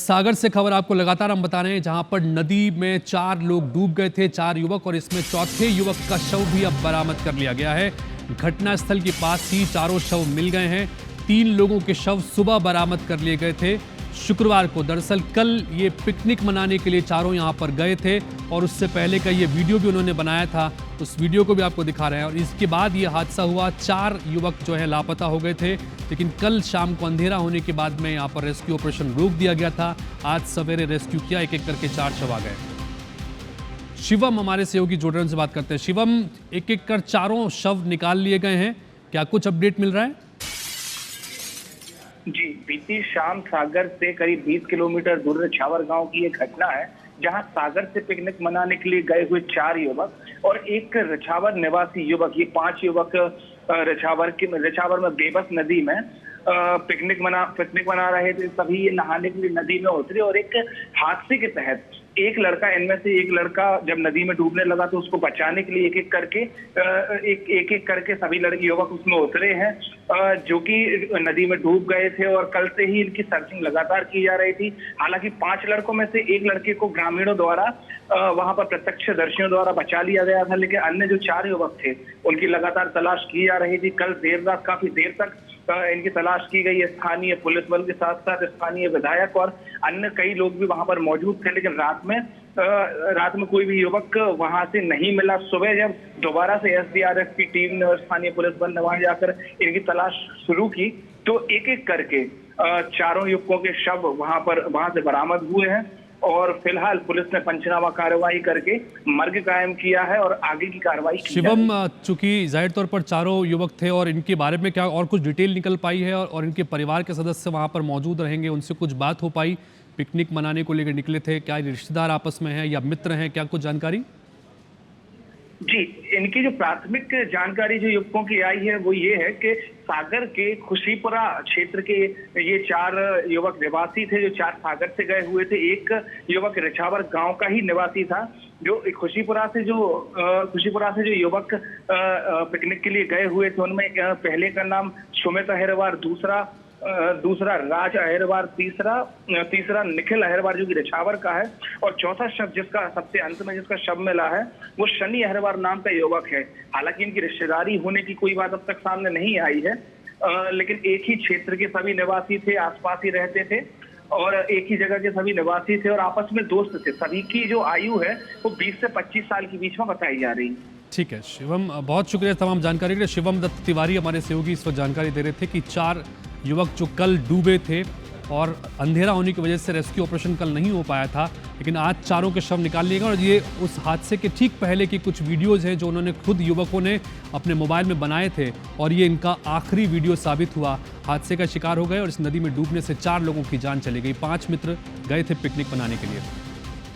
सागर से खबर आपको लगातार हम बता रहे हैं, जहां पर नदी में 4 लोग डूब गए थे, 4 युवक, और इसमें चौथे युवक का शव भी अब बरामद कर लिया गया है। घटनास्थल के पास ही चारों शव मिल गए हैं। 3 लोगों के शव सुबह बरामद कर लिए गए थे शुक्रवार को। दरअसल कल ये पिकनिक मनाने के लिए चारों यहां पर गए थे और उससे पहले का ये वीडियो भी उन्होंने बनाया था, उस वीडियो को भी आपको दिखा रहे हैं। और इसके बाद ये हादसा हुआ। 4 युवक जो है लापता हो गए थे, लेकिन कल शाम को अंधेरा होने के बाद में यहाँ पर रेस्क्यू ऑपरेशन रोक दिया गया था। आज सवेरे रेस्क्यू किया, एक एक करके 4 शव आ गए। शिवम हमारे सहयोगी जुड़ रहे हैं, उनसे बात करते हैं। शिवम, एक एक कर चारों शव निकाल लिए गए हैं, क्या कुछ अपडेट मिल रहा है? जी, बीती शाम सागर से करीब 20 किलोमीटर दूर रछावर गांव की एक घटना है, जहां सागर से पिकनिक मनाने के लिए गए हुए 4 युवक और एक रछावर निवासी युवक, ये 5 युवक रछावर में बेबस नदी में पिकनिक मना रहे थे। सभी ये नहाने के लिए नदी में उतरे और एक हादसे के तहत इनमें से एक लड़का जब नदी में डूबने लगा तो उसको बचाने के लिए एक एक करके सभी युवक उसमें उतरे हैं, जो कि नदी में डूब गए थे। और कल से ही इनकी सर्चिंग लगातार की जा रही थी। हालांकि 5 लड़कों में से एक लड़के को ग्रामीणों द्वारा वहां पर प्रत्यक्षदर्शियों द्वारा बचा लिया गया था, लेकिन अन्य जो 4 युवक थे उनकी लगातार तलाश की जा रही थी। कल देर रात काफी देर तक इनकी तलाश की गई। स्थानीय पुलिस बल के साथ साथ स्थानीय विधायक और अन्य कई लोग भी वहां पर मौजूद थे, लेकिन रात में कोई भी युवक वहां से नहीं मिला। सुबह जब दोबारा से एसडीआरएफ की टीम ने और स्थानीय पुलिस बल ने वहां जाकर इनकी तलाश शुरू की तो एक एक करके चारों युवकों के शव वहां से बरामद हुए हैं। और फिलहाल पुलिस ने पंचनामा कार्रवाई करके मर्ग कायम किया है और आगे की कार्रवाई की। शिवम, चूंकि जाहिर तौर पर चारों युवक थे और इनके बारे में क्या और कुछ डिटेल निकल पाई है और इनके परिवार के सदस्य वहां पर मौजूद रहेंगे, उनसे कुछ बात हो पाई? पिकनिक मनाने को लेकर निकले थे, क्या रिश्तेदार आपस में हैं या मित्र हैं, क्या कुछ जानकारी? जी, इनकी जो प्राथमिक जानकारी जो युवकों की आई है वो ये है कि सागर के खुशीपुरा क्षेत्र के ये 4 युवक निवासी थे, जो 4 सागर से गए हुए थे। एक युवक रछावर गांव का ही निवासी था, जो खुशीपुरा से जो युवक पिकनिक के लिए गए हुए थे उनमें पहले का नाम सुमित अहिरवार, दूसरा राज अहिरवार, तीसरा निखिल अहिरवार जो कि रछावर का है, और चौथा शव जिसका सबसे अंत में जिसका शव मिला है वो शनि अहिरवार नाम का युवक है। हालांकि इनकी रिश्तेदारी होने की कोई बात अब तक सामने नहीं आई है, लेकिन एक ही क्षेत्र के सभी निवासी थे, आसपास ही रहते थे और एक ही जगह के सभी निवासी थे और आपस में दोस्त थे। सभी की जो आयु है वो 20 से 25 साल के बीच में बताई जा रही है। ठीक है शिवम, बहुत शुक्रिया तमाम जानकारी के लिए। शिवम दत्त तिवारी हमारे सहयोगी इस वक्त जानकारी दे रहे थे कि 4 युवक जो कल डूबे थे और अंधेरा होने की वजह से रेस्क्यू ऑपरेशन कल नहीं हो पाया था, लेकिन आज चारों के शव निकाल लिए गए। और ये उस हादसे के ठीक पहले की कुछ वीडियोज़ हैं जो उन्होंने खुद युवकों ने अपने मोबाइल में बनाए थे और ये इनका आखिरी वीडियो साबित हुआ। हादसे का शिकार हो गए और इस नदी में डूबने से 4 लोगों की जान चली गई। 5 मित्र गए थे पिकनिक मनाने के लिए।